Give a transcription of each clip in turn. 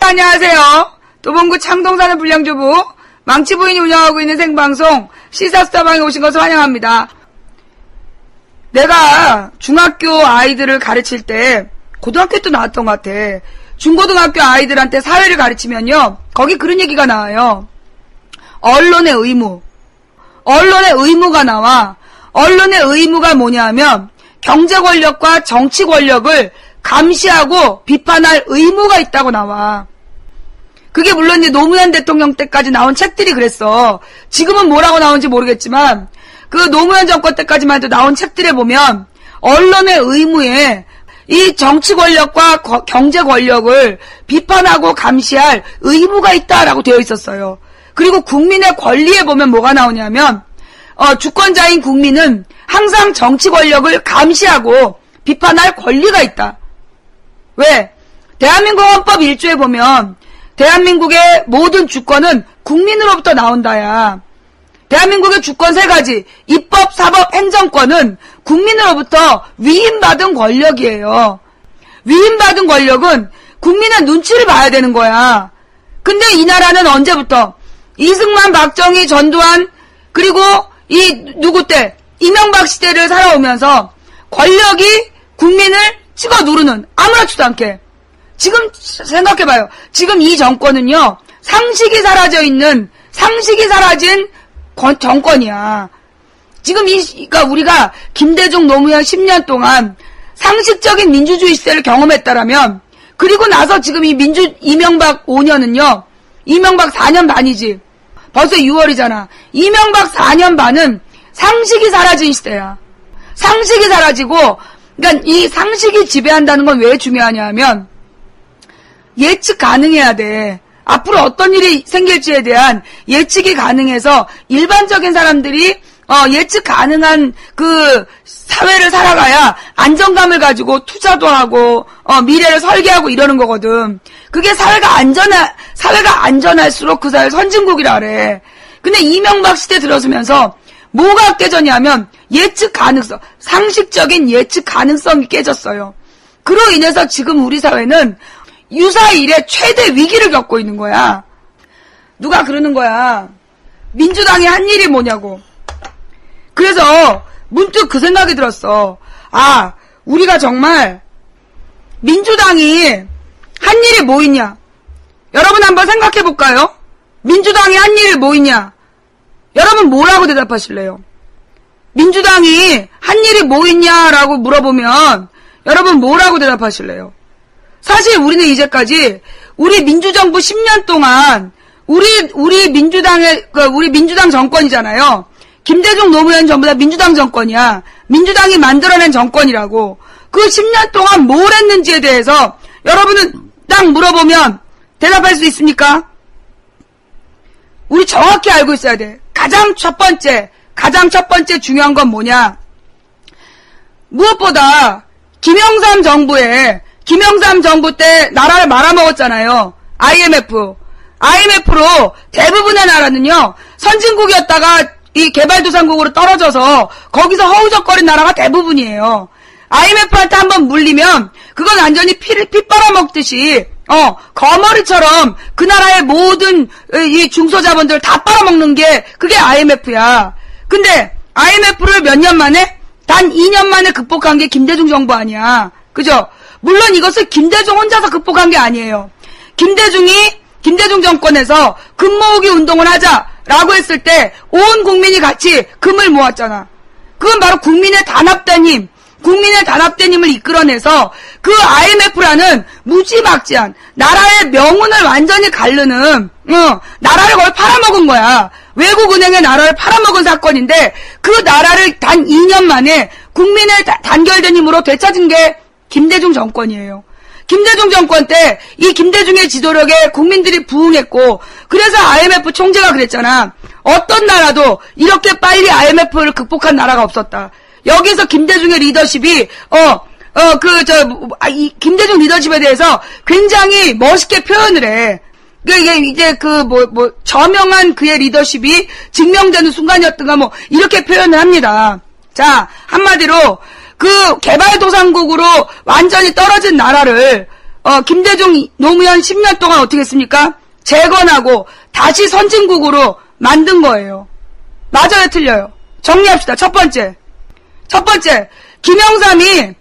안녕하세요. 도봉구 창동 사는 불량주부 망치부인이 운영하고 있는 생방송 시사스타방에 오신 것을 환영합니다. 내가 중학교 아이들을 가르칠 때 고등학교 때 나왔던 것 같아. 중고등학교 아이들한테 사회를 가르치면요, 거기 그런 얘기가 나와요. 언론의 의무. 언론의 의무가 나와. 언론의 의무가 뭐냐면 경제 권력과 정치 권력을 감시하고 비판할 의무가 있다고 나와. 그게 물론 이제 노무현 대통령 때까지 나온 책들이 그랬어. 지금은 뭐라고 나오는지 모르겠지만 그 노무현 정권 때까지만 해도 나온 책들에 보면 언론의 의무에 이 정치 권력과 경제 권력을 비판하고 감시할 의무가 있다라고 되어 있었어요. 그리고 국민의 권리에 보면 뭐가 나오냐면 주권자인 국민은 항상 정치 권력을 감시하고 비판할 권리가 있다. 왜? 대한민국 헌법 1조에 보면 대한민국의 모든 주권은 국민으로부터 나온다야. 대한민국의 주권 세 가지, 입법, 사법, 행정권은 국민으로부터 위임받은 권력이에요. 위임받은 권력은 국민의 눈치를 봐야 되는 거야. 근데 이 나라는 언제부터 이승만, 박정희, 전두환, 그리고 누구 때 이명박 시대를 살아오면서 권력이 국민을 찍어 누르는, 아무렇지도 않게. 지금 생각해봐요. 지금 이 정권은요, 상식이 사라진 정권이야. 지금 그러니까 우리가 김대중, 노무현 10년 동안 상식적인 민주주의 시대를 경험했다라면, 그리고 나서 지금 이명박 5년은요, 이명박 4년 반이지. 벌써 6월이잖아. 이명박 4년 반은 상식이 사라진 시대야. 상식이 사라지고, 그러니까 이 상식이 지배한다는 건 왜 중요하냐 하면, 예측 가능해야 돼. 앞으로 어떤 일이 생길지에 대한 예측이 가능해서 일반적인 사람들이 예측 가능한 그 사회를 살아가야 안정감을 가지고 투자도 하고 미래를 설계하고 이러는 거거든. 그게 사회가 안전할수록 그 사회 선진국이라 그래. 근데 이명박 시대 들어서면서 뭐가 깨졌냐면 예측 가능성, 상식적인 예측 가능성이 깨졌어요. 그로 인해서 지금 우리 사회는 유사 이래 최대 위기를 겪고 있는 거야. 누가 그러는 거야. 민주당이 한 일이 뭐냐고. 그래서 문득 그 생각이 들었어. 아, 우리가 정말 민주당이 한 일이 뭐 있냐. 여러분 한번 생각해 볼까요? 민주당이 한 일이 뭐 있냐. 여러분 뭐라고 대답하실래요? 민주당이 한 일이 뭐 있냐라고 물어보면 여러분 뭐라고 대답하실래요? 사실 우리는 이제까지 우리 민주정부 10년 동안 우리 민주당 정권이잖아요. 김대중, 노무현 전부 다 민주당 정권이야. 민주당이 만들어낸 정권이라고. 그 10년 동안 뭘 했는지에 대해서 여러분은 딱 물어보면 대답할 수 있습니까? 우리 정확히 알고 있어야 돼. 가장 첫 번째 중요한 건 뭐냐? 무엇보다 김영삼 정부 때 나라를 말아먹었잖아요. IMF로 대부분의 나라는요, 선진국이었다가 이 개발도상국으로 떨어져서 거기서 허우적거린 나라가 대부분이에요. IMF한테 한번 물리면 그건 완전히 피 빨아먹듯이 거머리처럼 그 나라의 모든 이 중소자본들을 다 빨아먹는 게 그게 IMF야. 근데 IMF를 몇 년 만에? 단 2년 만에 극복한 게 김대중 정부 아니야. 그죠? 물론 이것을 김대중 혼자서 극복한 게 아니에요. 김대중 정권에서 금 모으기 운동을 하자라고 했을 때 온 국민이 같이 금을 모았잖아. 그건 바로 국민의 단합된 힘을 이끌어내서 그 IMF라는 무지막지한 나라의 명운을 완전히 가르는 나라를 거의 팔아먹은 거야. 외국은행의 나라를 팔아먹은 사건인데 그 나라를 단 2년 만에 국민의 단결된 힘으로 되찾은 게 김대중 정권이에요. 김대중 정권 때 이 김대중의 지도력에 국민들이 부응했고, 그래서 IMF 총재가 그랬잖아. 어떤 나라도 이렇게 빨리 IMF를 극복한 나라가 없었다. 여기서 김대중의 리더십이 김대중 리더십에 대해서 굉장히 멋있게 표현을 해. 이게 이제 저명한 그의 리더십이 증명되는 순간이었던가 이렇게 표현을 합니다. 자, 한마디로 그 개발도상국으로 완전히 떨어진 나라를 김대중 노무현 10년 동안 어떻게 했습니까? 재건하고 다시 선진국으로 만든 거예요. 맞아요, 틀려요? 정리합시다. 첫 번째, 김영삼이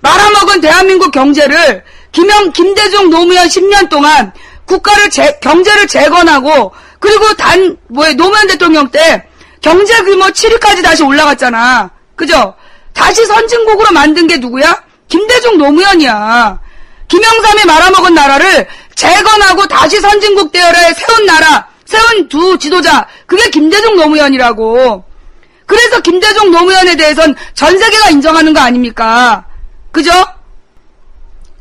말아먹은 대한민국 경제를 김대중 노무현 10년 동안 국가를 경제를 재건하고, 그리고 노무현 대통령 때 경제 규모 7위까지 다시 올라갔잖아. 그죠? 다시 선진국으로 만든 게 누구야? 김대중 노무현이야. 김영삼이 말아먹은 나라를 재건하고 다시 선진국 대열에 세운 두 지도자, 그게 김대중 노무현이라고. 그래서 김대중 노무현에 대해선 전 세계가 인정하는 거 아닙니까? 그죠?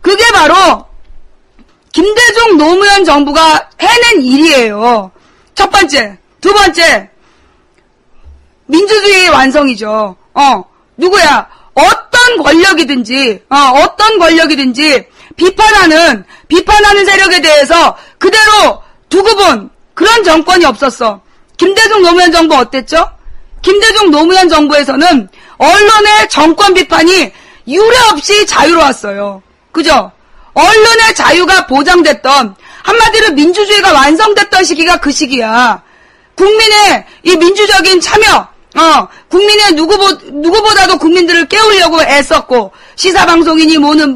그게 바로 김대중 노무현 정부가 해낸 일이에요. 첫 번째. 두 번째, 민주주의의 완성이죠. 누구야? 어떤 권력이든지 비판하는 세력에 대해서 그대로 두고 본 그런 정권이 없었어. 김대중 노무현 정부 어땠죠? 김대중 노무현 정부에서는 언론의 정권 비판이 유례 없이 자유로웠어요. 그죠? 언론의 자유가 보장됐던, 한마디로 민주주의가 완성됐던 시기가 그 시기야. 국민의 이 민주적인 참여, 국민의 누구보다도 국민들을 깨우려고 애썼고, 시사방송이니 모든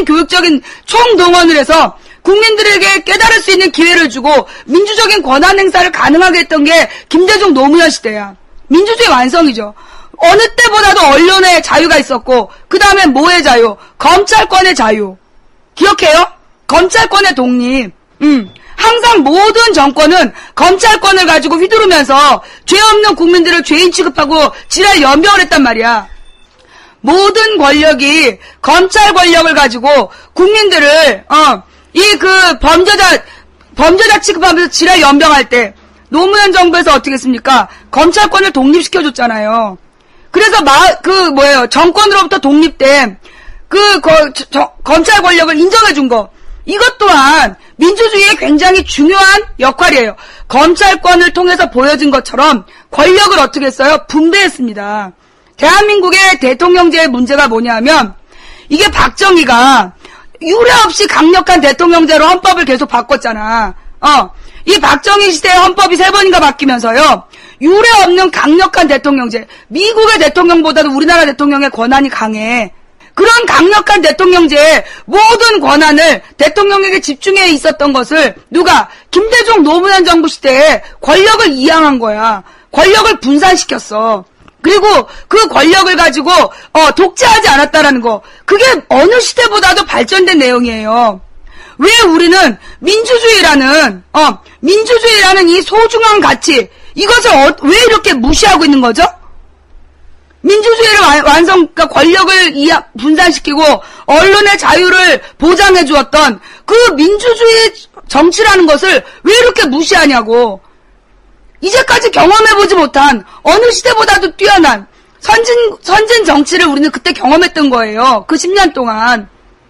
교육적인 총동원을 해서 국민들에게 깨달을 수 있는 기회를 주고 민주적인 권한 행사를 가능하게 했던 게 김대중 노무현 시대야. 민주주의 완성이죠. 어느 때보다도 언론의 자유가 있었고, 그 다음에 뭐의 자유? 검찰권의 자유. 기억해요? 검찰권의 독립. 항상 모든 정권은 검찰권을 가지고 휘두르면서 죄 없는 국민들을 죄인 취급하고 지랄 연병을 했단 말이야. 모든 권력이 검찰 권력을 가지고 국민들을 범죄자 취급하면서 지랄 연병할 때 노무현 정부에서 어떻게 했습니까? 검찰권을 독립시켜줬잖아요. 그래서 정권으로부터 독립된 검찰 권력을 인정해준 거. 이것 또한 민주주의의 굉장히 중요한 역할이에요. 검찰권을 통해서 보여진 것처럼 권력을 어떻게 했어요? 분배했습니다. 대한민국의 대통령제의 문제가 뭐냐면, 이게 박정희가 유례없이 강력한 대통령제로 헌법을 계속 바꿨잖아. 이 박정희 시대의 헌법이 3번인가 바뀌면서요, 유례없는 강력한 대통령제. 미국의 대통령보다도 우리나라 대통령의 권한이 강해. 그런 강력한 대통령제의 모든 권한을 대통령에게 집중해 있었던 것을 누가? 김대중 노무현 정부 시대에 권력을 이양한 거야. 권력을 분산시켰어. 그리고 그 권력을 가지고 독재하지 않았다라는 거. 그게 어느 시대보다도 발전된 내용이에요. 왜 우리는 민주주의라는 이 소중한 가치, 이것을 왜 이렇게 무시하고 있는 거죠? 민주주의를 그러니까 권력을 분산시키고 언론의 자유를 보장해 주었던 그 민주주의 정치라는 것을 왜 이렇게 무시하냐고. 이제까지 경험해보지 못한 어느 시대보다도 뛰어난 선진 정치를 우리는 그때 경험했던 거예요. 그 10년 동안.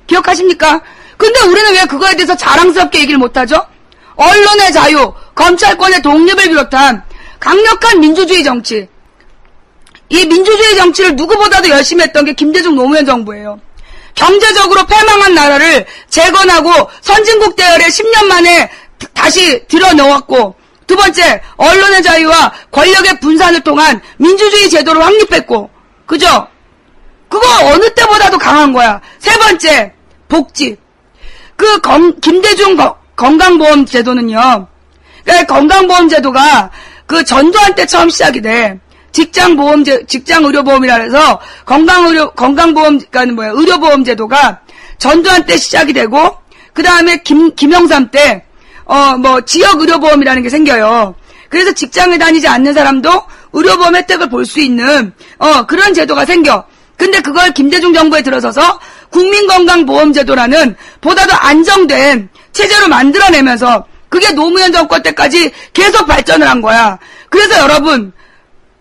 기억하십니까? 근데 우리는 왜 그거에 대해서 자랑스럽게 얘기를 못하죠? 언론의 자유, 검찰권의 독립을 비롯한 강력한 민주주의 정치. 이 민주주의 정치를 누구보다도 열심히 했던 게 김대중 노무현 정부예요. 경제적으로 패망한 나라를 재건하고 선진국 대열에 10년 만에 다시 들여놓았고, 두 번째, 언론의 자유와 권력의 분산을 통한 민주주의 제도를 확립했고, 그죠? 그거 어느 때보다도 강한 거야. 세 번째, 복지. 김대중 건강보험 제도는요, 건강보험 제도가 전두환 때 처음 시작이 돼. 직장의료보험이라 해서 건강보험, 의료보험 제도가 전두환 때 시작이 되고, 그 다음에 김영삼 때, 지역의료보험이라는 게 생겨요. 그래서 직장에 다니지 않는 사람도 의료보험 혜택을 볼 수 있는, 그런 제도가 생겨. 근데 그걸 김대중 정부에 들어서서 국민건강보험제도라는 보다도 안정된 체제로 만들어내면서 그게 노무현 정권 때까지 계속 발전을 한 거야. 그래서 여러분,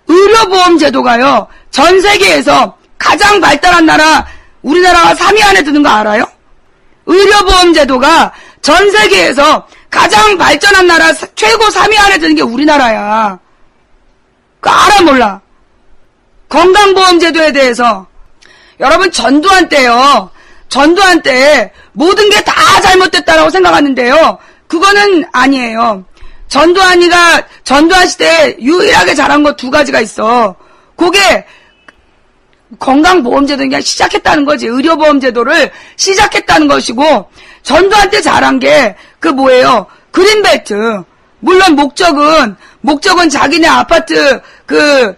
의료보험 제도가요, 전 세계에서 가장 발달한 나라, 우리나라가 3위 안에 드는 거 알아요? 의료보험 제도가 전 세계에서 가장 발전한 나라 최고 3위 안에 드는 게 우리나라야. 그거 알아 몰라? 건강보험 제도에 대해서 여러분 전두환 때요, 전두환 때 모든 게 다 잘못됐다라고 생각하는데요. 그거는 아니에요. 전두환 시대에 유일하게 잘한 거 두 가지가 있어. 그게 건강보험제도 그냥 시작했다는 거지. 의료보험제도를 시작했다는 것이고, 전두환 때 잘한 게 그 뭐예요? 그린벨트. 물론 목적은 자기네 아파트 그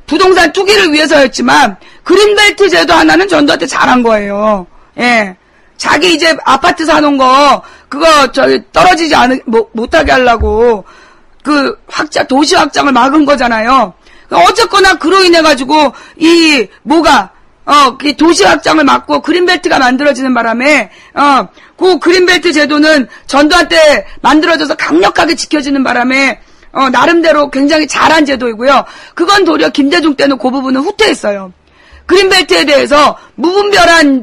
부동산 투기를 위해서였지만 그린벨트 제도 하나는 전두환 때 잘한 거예요. 예. 자기 이제 아파트 사놓은 거 그거 떨어지지 못하게 하려고 그 도시 확장을 막은 거잖아요. 어쨌거나 그로 인해 가지고 그 도시 확장을 막고 그린벨트가 만들어지는 바람에 그 그린벨트 제도는 전두환 때 만들어져서 강력하게 지켜지는 바람에 나름대로 굉장히 잘한 제도이고요. 그건 도리어 김대중 때는 그 부분은 후퇴했어요. 그린벨트에 대해서 무분별한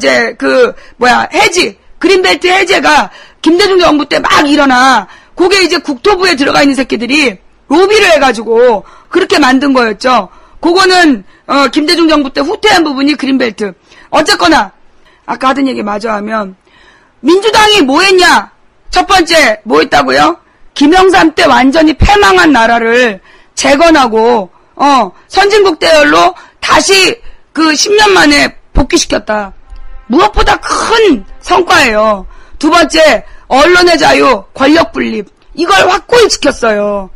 그린벨트 해제가 김대중 정부 때 막 일어나. 그게 이제 국토부에 들어가 있는 새끼들이 로비를 해가지고 그렇게 만든 거였죠. 그거는 김대중 정부 때 후퇴한 부분이 그린벨트. 어쨌거나 아까 하던 얘기 마저 하면 민주당이 뭐 했냐? 첫 번째 뭐 했다고요? 김영삼 때 완전히 패망한 나라를 재건하고 선진국 대열로 다시 그 10년 만에 복귀시켰다. 무엇보다 큰 성과예요. 두 번째, 언론의 자유, 권력 분립. 이걸 확고히 지켰어요.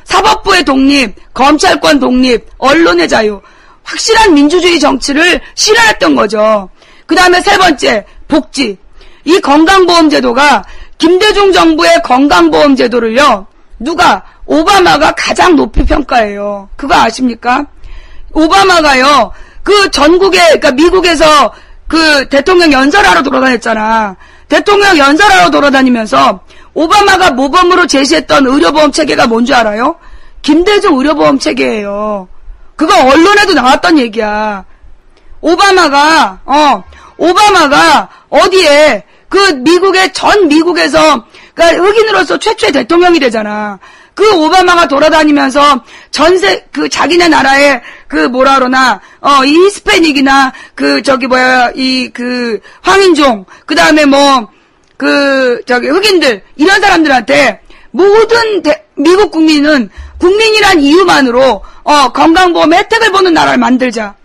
사법부의 독립, 검찰권 독립, 언론의 자유. 확실한 민주주의 정치를 실현했던 거죠. 그 다음에 세 번째, 복지. 이 건강보험제도가 김대중 정부의 건강보험제도를요. 오바마가 가장 높이 평가해요. 그거 아십니까? 오바마가요. 그 전국에, 그러니까 미국에서 그 대통령 연설하러 돌아다녔잖아. 대통령 연설하러 돌아다니면서 오바마가 모범으로 제시했던 의료보험 체계가 뭔 줄 알아요? 김대중 의료보험 체계예요. 그거 언론에도 나왔던 얘기야. 오바마가 어디에 전 미국에서 그러니까 흑인으로서 최초의 대통령이 되잖아. 그 오바마가 돌아다니면서 자기네 나라의 이 히스패닉이나 황인종, 그 다음에 흑인들, 이런 사람들한테 모든 미국 국민이란 이유만으로, 건강보험 혜택을 보는 나라를 만들자.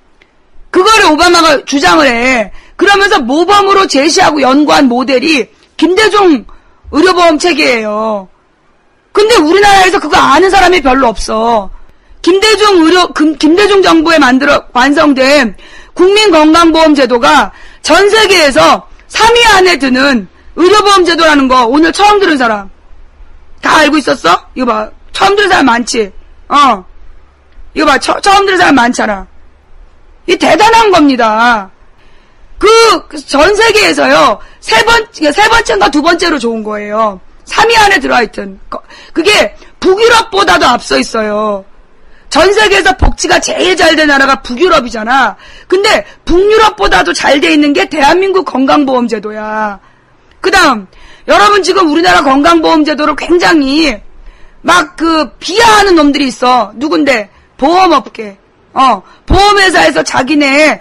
그거를 오바마가 주장을 해. 그러면서 모범으로 제시하고 연구한 모델이 김대중 의료보험 체계예요. 근데 우리나라에서 그거 아는 사람이 별로 없어. 김대중 정부에 완성된 국민건강보험제도가 전 세계에서 3위 안에 드는 의료보험제도라는 거 오늘 처음 들은 사람. 다 알고 있었어? 이거 봐. 처음 들은 사람 많지? 이거 봐. 처음 들은 사람 많잖아. 이 대단한 겁니다. 전 세계에서요, 세 번째인가 두 번째로 좋은 거예요. 3위 안에 들어있던. 그게 북유럽보다도 앞서 있어요. 전 세계에서 복지가 제일 잘 된 나라가 북유럽이잖아. 근데 북유럽보다도 잘 돼 있는 게 대한민국 건강보험제도야. 그 다음, 여러분 지금 우리나라 건강보험제도를 굉장히 비하하는 놈들이 있어. 누군데? 보험업계. 보험회사에서 자기네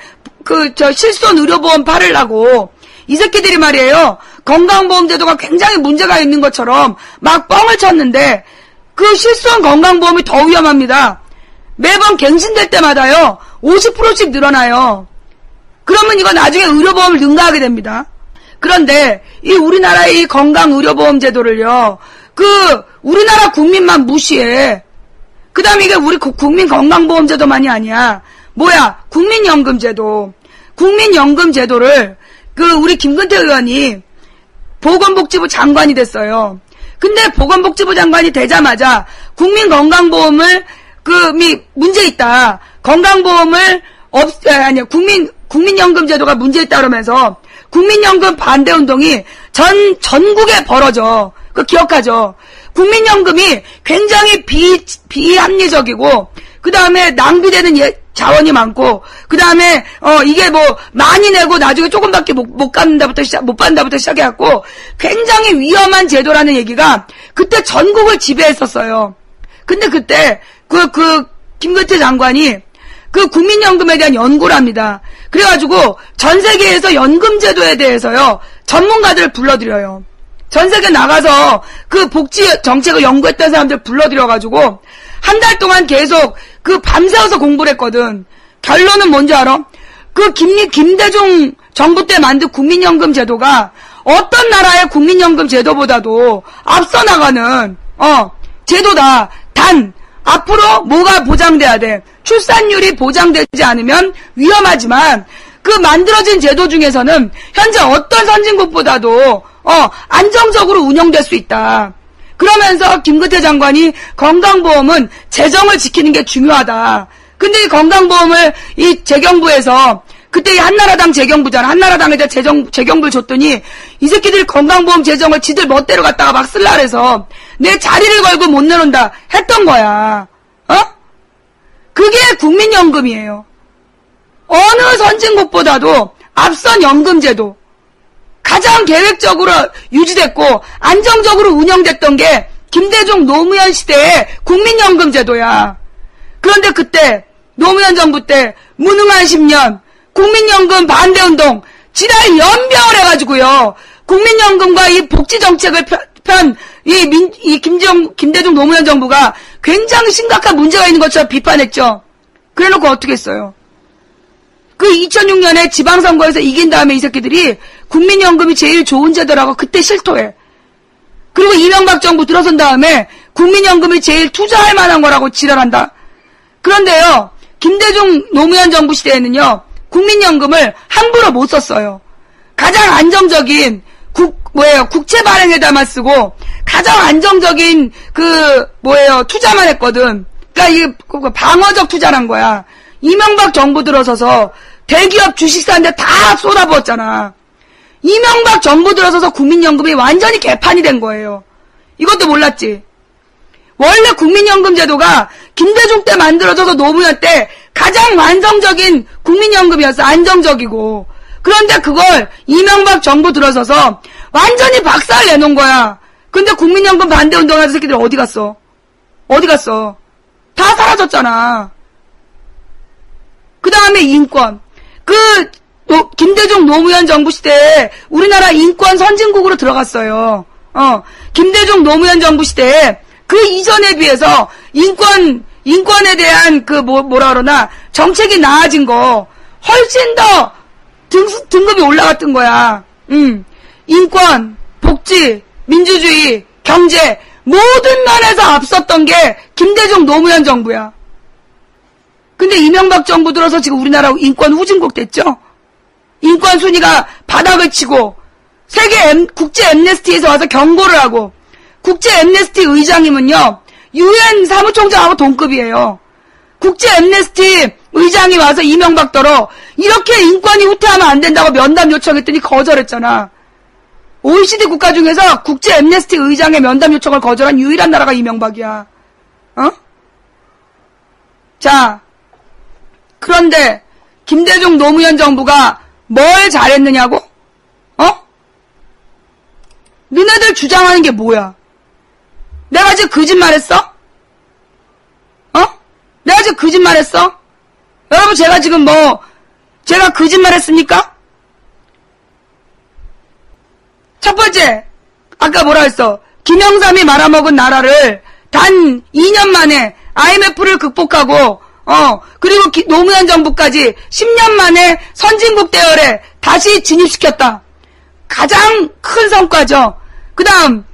실손 의료보험 팔으려고 이 새끼들이 말이에요. 건강보험제도가 굉장히 문제가 있는 것처럼 막 뻥을 쳤는데 그 실손 건강보험이 더 위험합니다. 매번 갱신될 때마다요. 50%씩 늘어나요. 그러면 이거 나중에 의료보험을 능가하게 됩니다. 그런데 이 우리나라의 이 건강의료보험제도를요. 우리나라 국민만 무시해. 그 다음에 이게 우리 국민 건강보험제도만이 아니야. 뭐야? 국민연금제도. 국민연금제도를 우리 김근태 의원이 보건복지부 장관이 됐어요. 근데 보건복지부 장관이 되자마자 국민건강보험을 문제 있다. 건강보험을 국민연금제도가 문제 있다 그러면서 국민연금 반대운동이 전국에 벌어져. 그거 기억하죠? 국민연금이 굉장히 비합리적이고 그 다음에 낭비되는 자원이 많고 그 다음에 이게 많이 내고 나중에 조금밖에 못 받는다부터 시작해갖고 굉장히 위험한 제도라는 얘기가 그때 전국을 지배했었어요. 근데 그때 김근태 장관이 그 국민연금에 대한 연구를 합니다. 그래가지고 전 세계에서 연금제도에 대해서요, 전문가들을 불러들여요. 전 세계 나가서 그 복지 정책을 연구했던 사람들 불러들여가지고 한 달 동안 계속 그 밤새워서 공부를 했거든. 결론은 뭔지 알아? 그 김대중 정부 때 만든 국민연금 제도가 어떤 나라의 국민연금 제도보다도 앞서 나가는 제도다. 단 앞으로 뭐가 보장돼야 돼? 출산율이 보장되지 않으면 위험하지만 그 만들어진 제도 중에서는 현재 어떤 선진국보다도 안정적으로 운영될 수 있다. 그러면서 김근태 장관이 건강보험은 재정을 지키는 게 중요하다. 근데 이 건강보험을 이 재경부에서 그때 이 한나라당 재경부잖아. 한나라당에다 재경부를 줬더니 이 새끼들이 건강보험 재정을 지들 멋대로 갖다가 막 쓸라 그래서 내 자리를 걸고 못 내놓는다 했던 거야. 그게 국민연금이에요. 어느 선진국보다도 앞선 연금제도 가장 계획적으로 유지됐고 안정적으로 운영됐던 게 김대중 노무현 시대의 국민연금제도야. 그런데 그때 노무현 정부 때 무능한 10년 국민연금 반대운동 지랄 연병을 해가지고요. 국민연금과 이 복지정책을 김대중 노무현 정부가 굉장히 심각한 문제가 있는 것처럼 비판했죠. 그래놓고 어떻게 했어요? 그 2006년에 지방선거에서 이긴 다음에 이 새끼들이 국민연금이 제일 좋은 제도라고 그때 실토해. 그리고 이명박 정부 들어선 다음에 국민연금이 제일 투자할 만한 거라고 지랄한다. 그런데요, 김대중 노무현 정부 시대에는요, 국민연금을 함부로 못 썼어요. 가장 안정적인 국채 발행에다만 쓰고 가장 안정적인 투자만 했거든. 그러니까 이게 방어적 투자란 거야. 이명박 정부 들어서서 대기업 주식 사는데 다 쏟아부었잖아. 이명박 정부 들어서서 국민연금이 완전히 개판이 된 거예요. 이것도 몰랐지? 원래 국민연금 제도가 김대중 때 만들어져서 노무현 때 가장 완성적인 국민연금이었어. 안정적이고. 그런데 그걸 이명박 정부 들어서서 완전히 박살 내놓은 거야. 근데 국민연금 반대운동하는 새끼들 어디 갔어? 어디 갔어? 다 사라졌잖아. 그 다음에 인권. 김대중 노무현 정부 시대에 우리나라 인권 선진국으로 들어갔어요. 김대중 노무현 정부 시대에 그 이전에 비해서 인권에 대한 뭐라 그러나 정책이 나아진 거 훨씬 더 등급이 올라갔던 거야. 인권, 복지, 민주주의, 경제 모든 면에서 앞섰던 게 김대중 노무현 정부야. 근데 이명박 정부 들어서 지금 우리나라 인권 후진국 됐죠? 인권 순위가 바닥을 치고 국제 엠네스티에서 와서 경고를 하고 국제 엠네스티 의장님은요, UN 사무총장하고 동급이에요. 국제 엠네스티 의장이 와서 이명박더러 이렇게 인권이 후퇴하면 안 된다고 면담 요청했더니 거절했잖아. OECD 국가 중에서 국제 엠네스티 의장의 면담 요청을 거절한 유일한 나라가 이명박이야. 자, 그런데 김대중 노무현 정부가 뭘 잘했느냐고? 너네들 주장하는 게 뭐야? 내가 지금 거짓말했어? 내가 지금 거짓말했어? 여러분, 제가 지금 제가 거짓말했습니까? 첫 번째, 아까 뭐라 했어? 김영삼이 말아먹은 나라를 단 2년 만에 IMF를 극복하고 그리고 노무현 정부까지 10년 만에 선진국 대열에 다시 진입시켰다. 가장 큰 성과죠. 그 다음,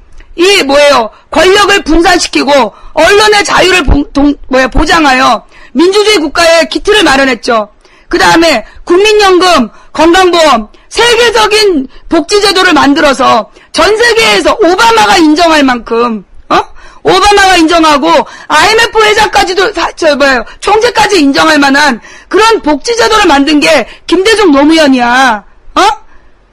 권력을 분산시키고 언론의 자유를 보장하여 민주주의 국가의 기틀을 마련했죠. 그 다음에 국민연금, 건강보험, 세계적인 복지제도를 만들어서 전 세계에서 오바마가 인정할 만큼, 오바마가 인정하고 IMF 회장까지도 총재까지 인정할 만한 그런 복지제도를 만든 게 김대중 노무현이야.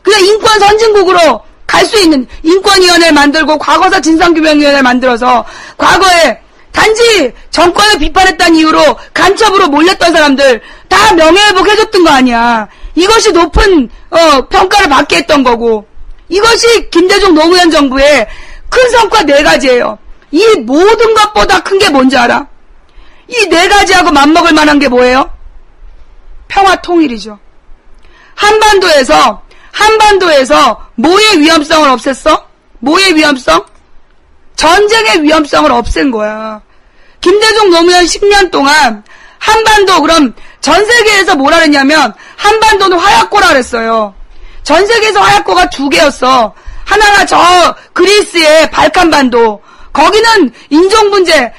그냥 인권 선진국으로 갈 수 있는 인권위원회를 만들고 과거사 진상규명위원회를 만들어서 과거에 단지 정권을 비판했다는 이유로 간첩으로 몰렸던 사람들 다 명예회복해줬던 거 아니야. 이것이 높은 평가를 받게 했던 거고, 이것이 김대중 노무현 정부의 큰 성과 4가지예요. 이 모든 것보다 큰 게 뭔지 알아? 이 4가지하고 맞먹을 만한 게 뭐예요? 평화 통일이죠. 한반도에서 뭐의 위험성을 없앴어? 뭐의 위험성? 전쟁의 위험성을 없앤 거야. 김대중 노무현 10년 동안 한반도, 그럼 전 세계에서 뭐라 그랬냐면 한반도는 화약고라 그랬어요. 전 세계에서 화약고가 2개였어. 하나가 저 그리스의 발칸반도. 거기는 인종 문제,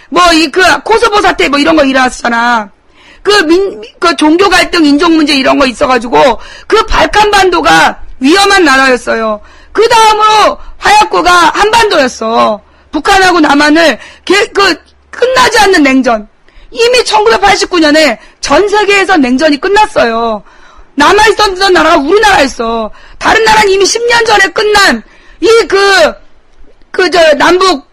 코소보 사태 이런 거 일어났잖아. 그 종교 갈등, 인종 문제 이런 거 있어가지고 그 발칸반도가 위험한 나라였어요. 그 다음으로 화약고가 한반도였어. 북한하고 남한을 끝나지 않는 냉전. 이미 1989년에 전 세계에서 냉전이 끝났어요. 남아있었던 나라가 우리나라였어. 다른 나라는 이미 10년 전에 끝난 남북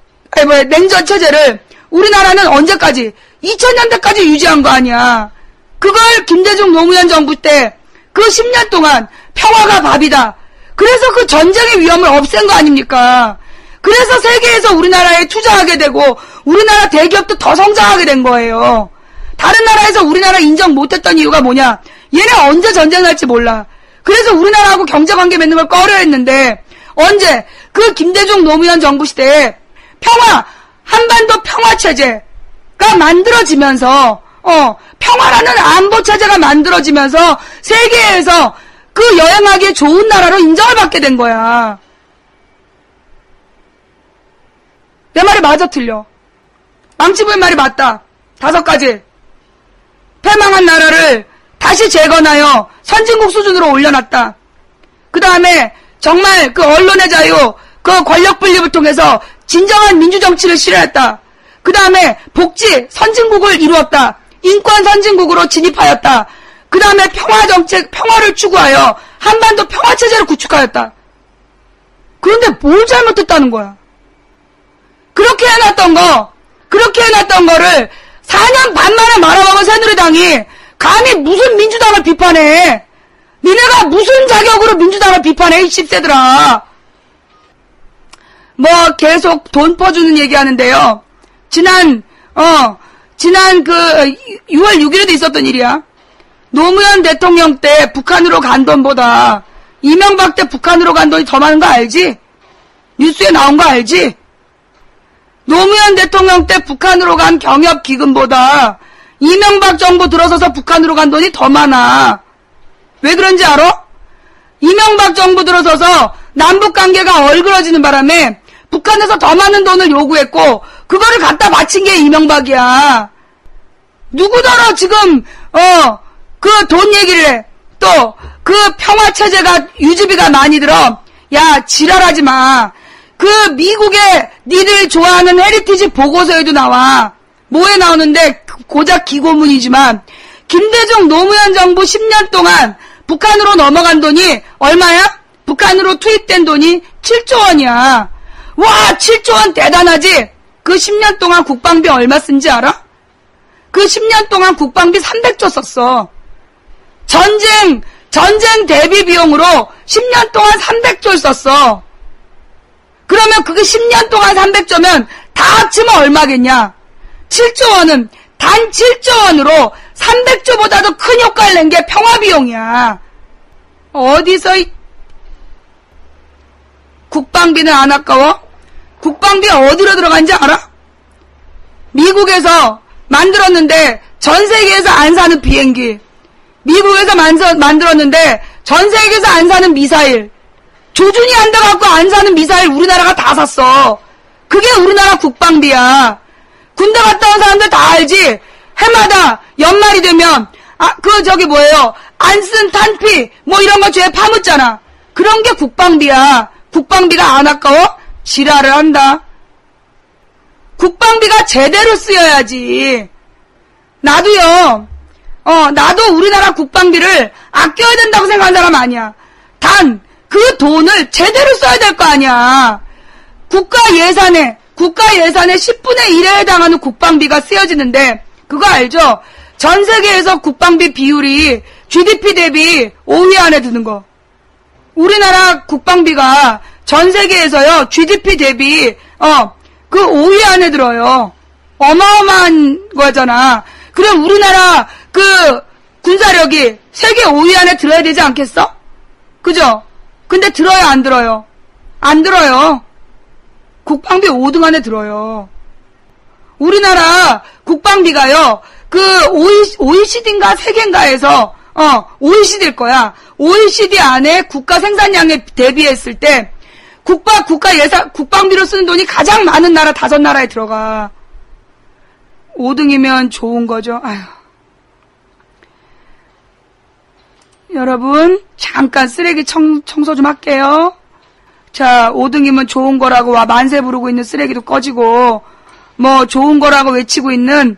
냉전 체제를 우리나라는 언제까지 2000년대까지 유지한 거 아니야. 그걸 김대중 노무현 정부 때 그 10년 동안 평화가 밥이다. 그래서 그 전쟁의 위험을 없앤 거 아닙니까? 그래서 세계에서 우리나라에 투자하게 되고 우리나라 대기업도 더 성장하게 된 거예요. 다른 나라에서 우리나라 인정 못했던 이유가 뭐냐? 얘네 언제 전쟁 날지 몰라. 그래서 우리나라하고 경제관계 맺는 걸 꺼려 했는데 언제? 그 김대중 노무현 정부 시대에 한반도 평화체제가 만들어지면서 평화라는 안보체제가 만들어지면서 세계에서 그 여행하기에 좋은 나라로 인정을 받게 된 거야. 내 말이 맞아 틀려? 망치부의 말이 맞다. 5가지. 패망한 나라를 다시 재건하여 선진국 수준으로 올려놨다. 그 다음에 정말 그 언론의 자유, 그 권력 분립을 통해서 진정한 민주정치를 실현했다. 그 다음에 복지, 선진국을 이루었다. 인권 선진국으로 진입하였다. 그 다음에 평화정책, 평화를 추구하여 한반도 평화체제를 구축하였다. 그런데 뭘 잘못했다는 거야? 그렇게 해놨던 거를 4년 반 만에 말아먹은 새누리당이 감히 무슨 민주당을 비판해? 니네가 무슨 자격으로 민주당을 비판해? 이 10세들아. 계속 돈 퍼주는 얘기 하는데요. 지난 6월 6일에도 있었던 일이야. 노무현 대통령 때 북한으로 간 돈보다 이명박 때 북한으로 간 돈이 더 많은 거 알지? 뉴스에 나온 거 알지? 노무현 대통령 때 북한으로 간 경협기금보다 이명박 정부 들어서서 북한으로 간 돈이 더 많아. 왜 그런지 알아? 이명박 정부 들어서서 남북관계가 얼그러지는 바람에 북한에서 더 많은 돈을 요구했고 그거를 갖다 바친 게 이명박이야. 누구더러 지금 그 돈 얘기를 해. 또 그 평화체제가 유지비가 많이 들어. 야, 지랄하지 마. 그 미국의 니들 좋아하는 헤리티지 보고서에도 나와. 뭐에 나오는데 고작 기고문이지만 김대중 노무현 정부 10년 동안 북한으로 넘어간 돈이 얼마야? 북한으로 투입된 돈이 7조 원이야. 와, 7조 원 대단하지? 그 10년 동안 국방비 얼마 쓴지 알아? 그 10년 동안 국방비 300조 썼어. 전쟁 대비 비용으로 10년 동안 300조를 썼어. 그러면 그게 10년 동안 300조면 다 합치면 얼마겠냐? 7조 원은 단 7조 원으로 300조보다도 큰 효과를 낸 게 평화비용이야. 어디서 국방비는 안 아까워? 국방비 어디로 들어간지 알아? 미국에서 만들었는데 전 세계에서 안 사는 비행기. 미국에서 만들었는데 전 세계에서 안 사는 미사일. 조준이 안 돼갖고 안 사는 미사일 우리나라가 다 샀어. 그게 우리나라 국방비야. 군대 갔다 온 사람들 다 알지? 해마다 연말이 되면 안 쓴 탄피 이런 거 죄 파묻잖아. 그런 게 국방비야. 국방비가 안 아까워? 지랄을 한다. 국방비가 제대로 쓰여야지. 나도요. 나도 우리나라 국방비를 아껴야 된다고 생각하는 사람 아니야. 단 그 돈을 제대로 써야 될 거 아니야. 국가 예산의 10분의 1에 해당하는 국방비가 쓰여지는데 그거 알죠? 전 세계에서 국방비 비율이 GDP 대비 5위 안에 드는 거. 우리나라 국방비가 전 세계에서요, GDP 대비, 그 5위 안에 들어요. 어마어마한 거잖아. 그럼 우리나라 군사력이 세계 5위 안에 들어야 되지 않겠어? 그죠? 근데 들어요, 안 들어요? 안 들어요. 국방비 5등 안에 들어요. 우리나라 국방비가요, OECD인가 세계인가에서, OECD일 거야. OECD 안에 국가 생산량에 대비했을 때, 국가 예산, 국방비로 쓰는 돈이 가장 많은 나라 5나라에 들어가. 5등이면 좋은 거죠. 아휴. 여러분, 잠깐 쓰레기 청소 좀 할게요. 자, 5등이면 좋은 거라고 만세 부르고 있는 쓰레기도 꺼지고, 뭐 좋은 거라고 외치고 있는,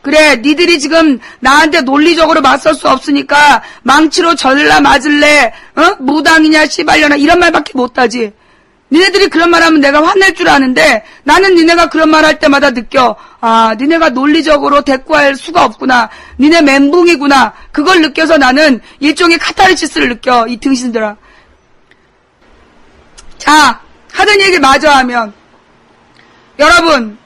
그래, 니들이 지금 나한테 논리적으로 맞설 수 없으니까 망치로 절라 맞을래, 무당이냐 씨발려나 이런 말밖에 못하지. 니네들이 그런 말하면 내가 화낼 줄 아는데, 나는 니네가 그런 말 할 때마다 느껴. 아, 니네가 논리적으로 대꾸할 수가 없구나. 니네 멘붕이구나. 그걸 느껴서 나는 일종의 카타르시스를 느껴, 이 등신들아. 자, 하던 얘기 마저 하면, 여러분,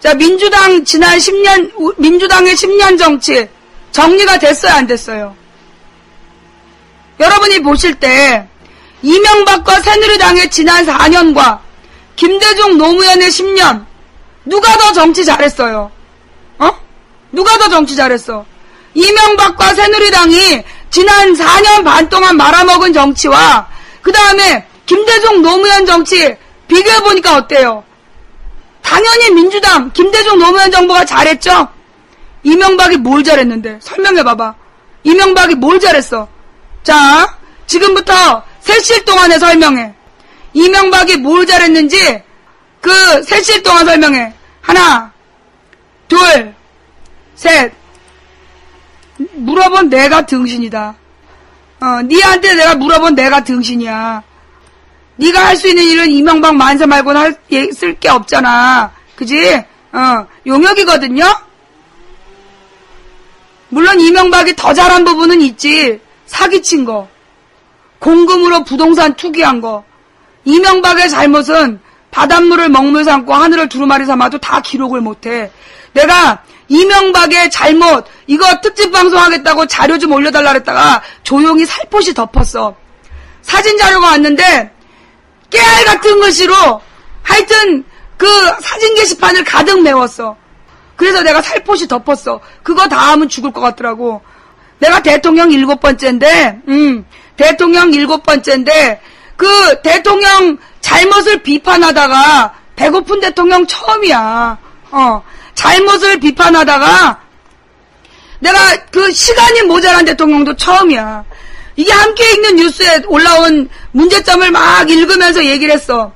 자, 민주당 지난 10년, 민주당의 10년 정치, 정리가 됐어요, 안 됐어요? 여러분이 보실 때, 이명박과 새누리당의 지난 4년과 김대중 노무현의 10년, 누가 더 정치 잘했어요? 누가 더 정치 잘했어? 이명박과 새누리당이 지난 4년 반 동안 말아먹은 정치와 그 다음에 김대중 노무현 정치 비교해보니까 어때요? 당연히 민주당, 김대중 노무현 정부가 잘했죠? 이명박이 뭘 잘했는데? 설명해봐봐. 이명박이 뭘 잘했어? 자, 지금부터 셋일 동안에 설명해. 이명박이 뭘 잘했는지 그 셋일 동안 설명해. 하나, 둘, 셋. 물어본 내가 등신이다. 니한테 내가 물어본 내가 등신이야. 네가 할 수 있는 일은 이명박 만세 말고는 쓸 게 없잖아. 그지? 용역이거든요? 물론 이명박이 더 잘한 부분은 있지. 사기친 거. 공금으로 부동산 투기한 거. 이명박의 잘못은 바닷물을 먹물 삼고 하늘을 두루마리 삼아도 다 기록을 못해. 내가 이명박의 잘못, 이거 특집 방송하겠다고 자료 좀 올려달라 그랬다가 조용히 살포시 덮었어. 사진 자료가 왔는데 깨알 같은 글씨로 하여튼 그 사진 게시판을 가득 메웠어. 그래서 내가 살포시 덮었어. 그거 다 하면 죽을 것 같더라고. 내가 대통령 7번째인데, 대통령 7번째인데, 그 대통령 잘못을 비판하다가 배고픈 대통령 처음이야. 잘못을 비판하다가 내가 그 시간이 모자란 대통령도 처음이야. 이게 함께 읽는 뉴스에 올라온 문제점을 막 읽으면서 얘기를 했어.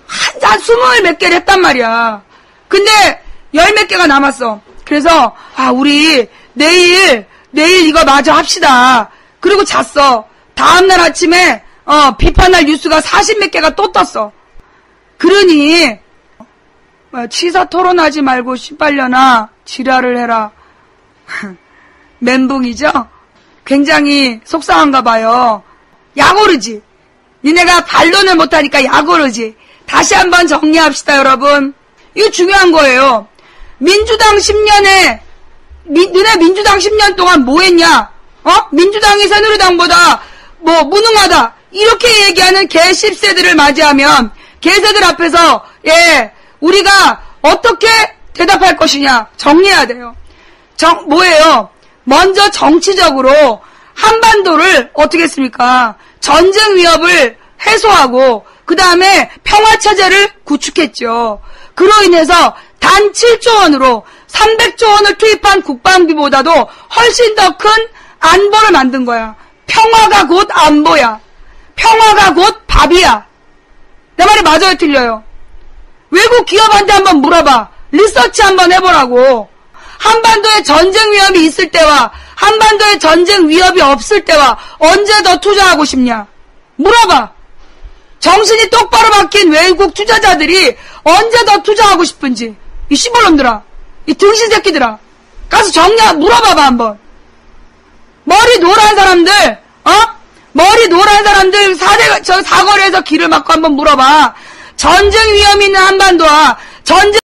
한 20몇 개를 했단 말이야. 근데 10몇 개가 남았어. 그래서 우리 내일 이거 마저 합시다. 그리고 잤어. 다음날 아침에 비판할 뉴스가 40몇 개가 또 떴어. 그러니 치사 토론하지 말고 씨발려나 지랄을 해라. 멘붕이죠? 굉장히 속상한가 봐요. 약오르지. 니네가 반론을 못하니까 약오르지. 다시 한번 정리합시다, 여러분. 이거 중요한 거예요. 민주당 10년에 너네 민주당 10년 동안 뭐 했냐? 민주당이 새누리당보다 뭐 무능하다. 이렇게 얘기하는 개 10세들을 맞이하면 개새들 앞에서 우리가 어떻게 대답할 것이냐 정리해야 돼요. 뭐예요? 먼저 정치적으로 한반도를 어떻게 했습니까? 전쟁 위협을 해소하고 그 다음에 평화체제를 구축했죠. 그로 인해서 단 7조 원으로 300조 원을 투입한 국방비보다도 훨씬 더 큰 안보를 만든 거야. 평화가 곧 안보야. 평화가 곧 밥이야. 내 말이 맞아요, 틀려요? 외국 기업한테 한번 물어봐. 리서치 한번 해보라고. 한반도에 전쟁 위협이 있을 때와 한반도에 전쟁 위협이 없을 때와 언제 더 투자하고 싶냐? 물어봐. 정신이 똑바로 박힌 외국 투자자들이 언제 더 투자하고 싶은지. 이 씨발놈들아. 이 등신 새끼들아. 가서 물어봐봐 한번. 머리 노란 사람들, 머리 노란 사람들 사거리에서 길을 막고 한번 물어봐. 전쟁 위험 있는 한반도와 전쟁